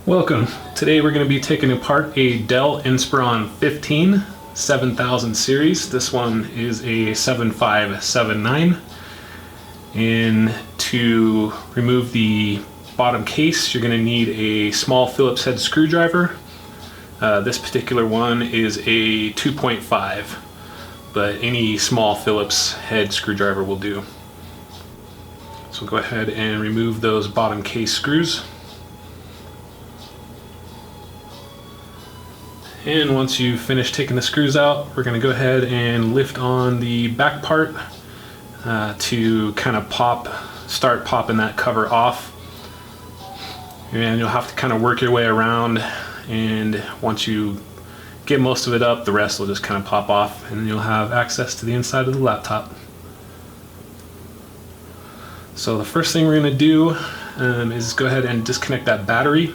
Welcome. Today we're going to be taking apart a Dell Inspiron 15 7000 series. This one is a 7579. And to remove the bottom case, you're going to need a small Phillips head screwdriver. This particular one is a 2.5, but any small Phillips head screwdriver will do. So go ahead and remove those bottom case screws. And once you finish taking the screws out, we're going to go ahead and lift on the back part to kind of start popping that cover off. And you'll have to kind of work your way around, and once you get most of it up, the rest will just kind of pop off and you'll have access to the inside of the laptop. So the first thing we're going to do is go ahead and disconnect that battery.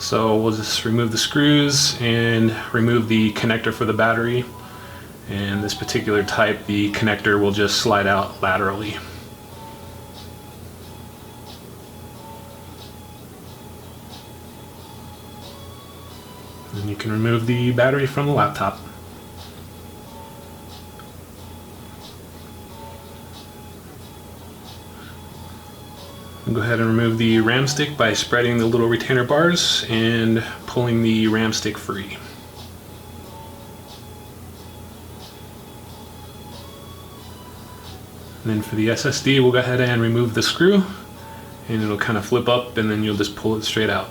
So we'll just remove the screws and remove the connector for the battery. And this particular type, the connector will just slide out laterally. And you can remove the battery from the laptop. Go ahead and remove the RAM stick by spreading the little retainer bars and pulling the RAM stick free. And then for the SSD, we'll go ahead and remove the screw, and it'll kind of flip up, and then you'll just pull it straight out.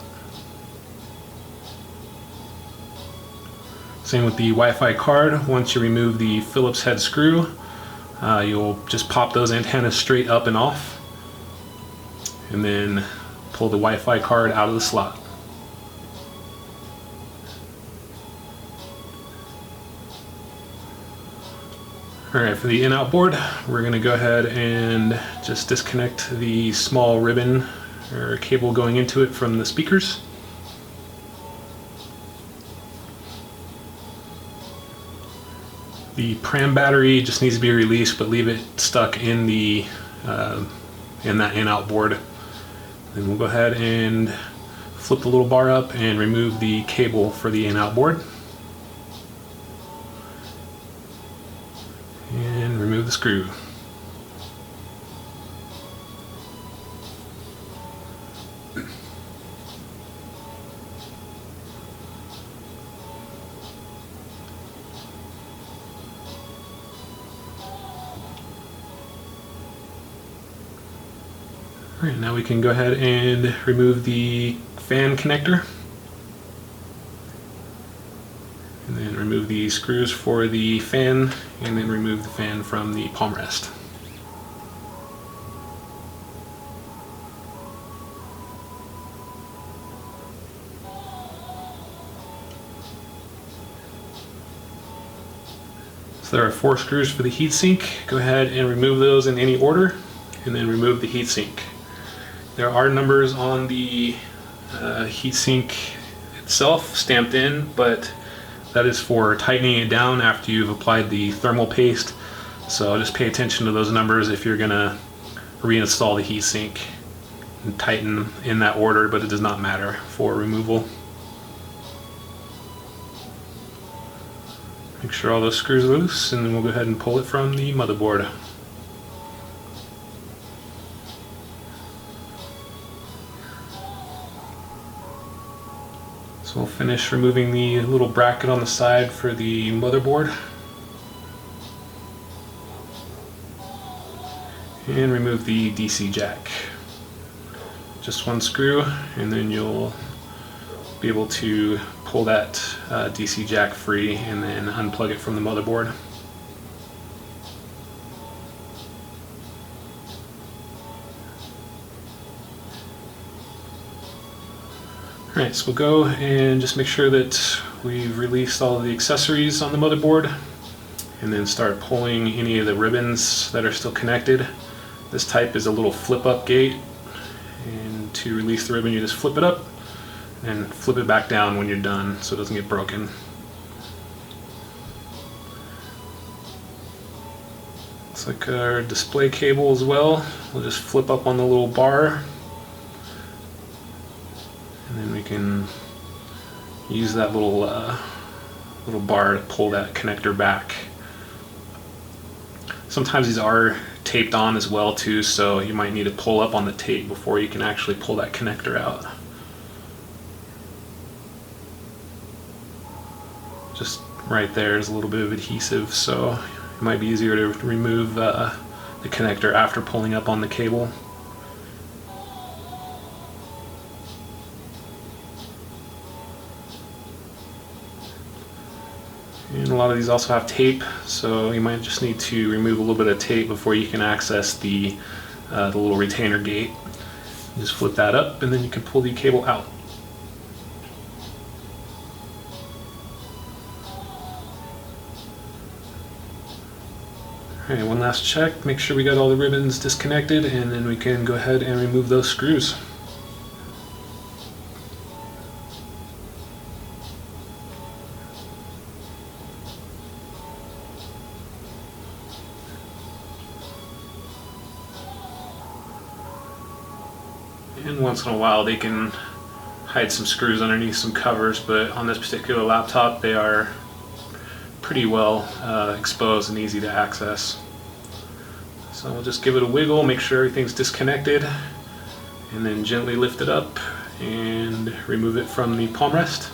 Same with the Wi-Fi card. Once you remove the Phillips head screw, you'll just pop those antennas straight up and off, and then pull the Wi-Fi card out of the slot. Alright, for the InOut board, we're going to go ahead and just disconnect the small ribbon or cable going into it from the speakers. The pram battery just needs to be released, but leave it stuck in the in that InOut board. Then we'll go ahead and flip the little bar up and remove the cable for the InOut board. And remove the screw. Alright, now we can go ahead and remove the fan connector. And then remove the screws for the fan, and then remove the fan from the palm rest. So there are 4 screws for the heatsink. Go ahead and remove those in any order, and then remove the heatsink. There are numbers on the heatsink itself stamped in, but that is for tightening it down after you've applied the thermal paste. So just pay attention to those numbers if you're going to reinstall the heatsink, and tighten in that order, but it does not matter for removal. Make sure all those screws are loose, and then we'll go ahead and pull it from the motherboard. So we'll finish removing the little bracket on the side for the motherboard. And remove the DC jack. Just one screw, and then you'll be able to pull that DC jack free and then unplug it from the motherboard. Alright, so we'll go and just make sure that we've released all of the accessories on the motherboard, and then start pulling any of the ribbons that are still connected. This type is a little flip up gate, and to release the ribbon you just flip it up and flip it back down when you're done so it doesn't get broken. Looks like our display cable as well. We'll just flip up on the little bar and then you can use that little bar to pull that connector back. Sometimes these are taped on as well too, so you might need to pull up on the tape before you can actually pull that connector out. Just right there is a little bit of adhesive, so it might be easier to remove the connector after pulling up on the cable. And a lot of these also have tape, so you might just need to remove a little bit of tape before you can access the little retainer gate. Just flip that up and then you can pull the cable out. Alright, one last check, make sure we got all the ribbons disconnected, and then we can go ahead and remove those screws. And once in a while they can hide some screws underneath some covers, but on this particular laptop they are pretty well exposed and easy to access. So we'll just give it a wiggle, make sure everything's disconnected, and then gently lift it up and remove it from the palm rest.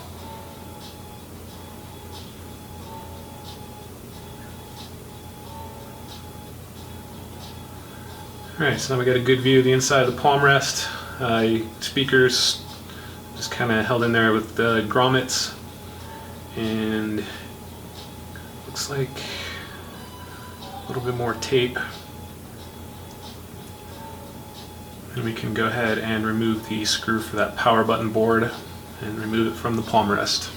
Alright, so now we got a good view of the inside of the palm rest. Speakers just kind of held in there with the grommets, and looks like a little bit more tape. And we can go ahead and remove the screw for that power button board and remove it from the palm rest.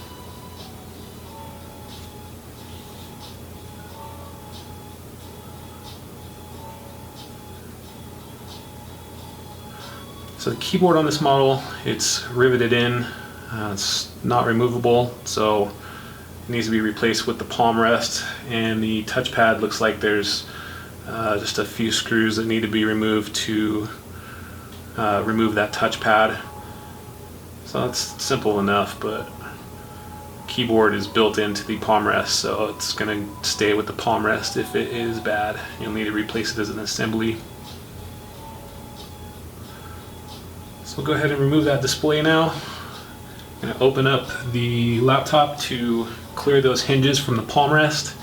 So the keyboard on this model, it's riveted in, it's not removable, so it needs to be replaced with the palm rest, and the touchpad looks like there's just a few screws that need to be removed to remove that touchpad. So it's simple enough, but keyboard is built into the palm rest, so it's going to stay with the palm rest. If it is bad, you'll need to replace it as an assembly. So we'll go ahead and remove that display now. I'm going to open up the laptop to clear those hinges from the palm rest,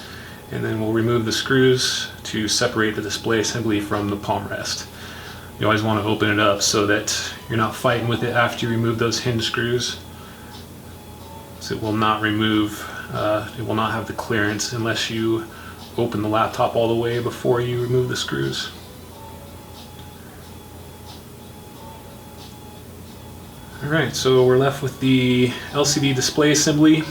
and then we'll remove the screws to separate the display assembly from the palm rest. You always want to open it up so that you're not fighting with it after you remove those hinge screws. So it will not remove, it will not have the clearance unless you open the laptop all the way before you remove the screws. Alright, so we're left with the LCD display assembly,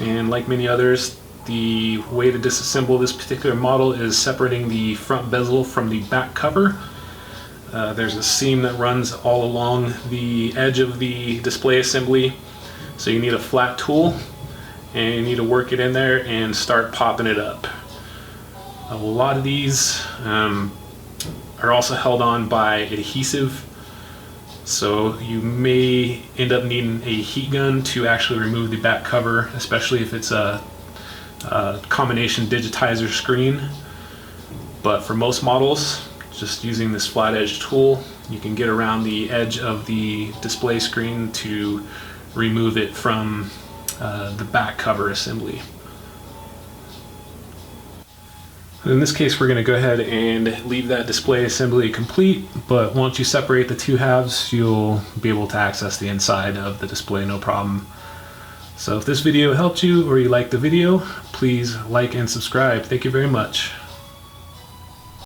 and like many others, the way to disassemble this particular model is separating the front bezel from the back cover. There's a seam that runs all along the edge of the display assembly, so you need a flat tool and you need to work it in there and start popping it up. A lot of these are also held on by adhesive, so you may end up needing a heat gun to actually remove the back cover, especially if it's a combination digitizer screen. But for most models, just using this flat edge tool, you can get around the edge of the display screen to remove it from the back cover assembly. In this case, we're going to go ahead and leave that display assembly complete, but once you separate the two halves, you'll be able to access the inside of the display no problem. So if this video helped you or you liked the video, please like and subscribe. Thank you very much.